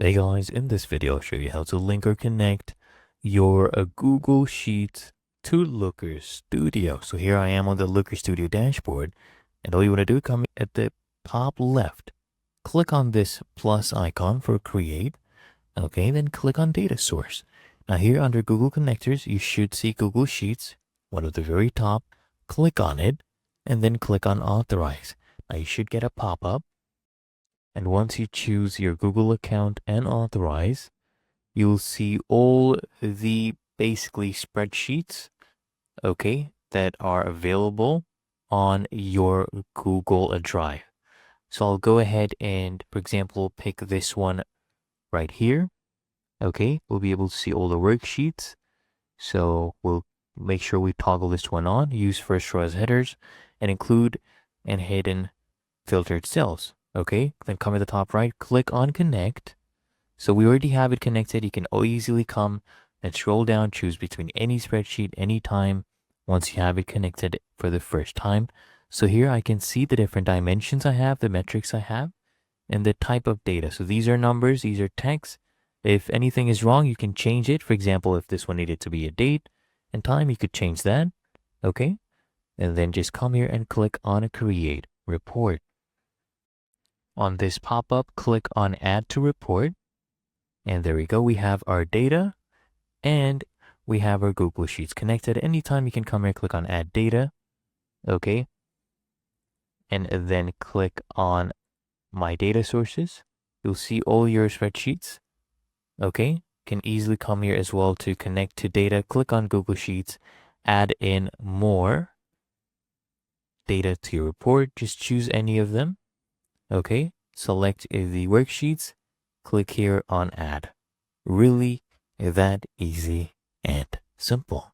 Hey guys, in this video I'll show you how to link or connect your Google Sheets to Looker Studio. So here I am on the Looker Studio dashboard, and all you want to do, come at the top left, click on this plus icon for create. Okay, then click on data source. Now here under Google connectors, you should see Google Sheets, one at the very top. Click on it and then click on authorize. Now you should get a pop-up. And once you choose your Google account and authorize, you'll see all the basically spreadsheets, okay, that are available on your Google Drive. So I'll go ahead and, for example, pick this one right here. Okay, we'll be able to see all the worksheets. So we'll make sure we toggle this one on, use first row as headers, and include and hidden filtered cells. Okay, then come at the top right, click on connect. So we already have it connected. You can easily come and scroll down, choose between any spreadsheet, anytime, once you have it connected for the first time. So here I can see the different dimensions I have, the metrics I have, and the type of data. So these are numbers, these are text. If anything is wrong, you can change it. For example, if this one needed to be a date and time, you could change that. Okay, and then just come here and click on create report. On this pop-up, click on add to report. And there we go. We have our data and we have our Google Sheets connected. Anytime you can come here, click on add data. Okay. And then click on my data sources. You'll see all your spreadsheets. Okay. Can easily come here as well to connect to data. Click on Google Sheets, add in more data to your report. Just choose any of them. Okay. Select the worksheets. Click here on add. Really that easy and simple.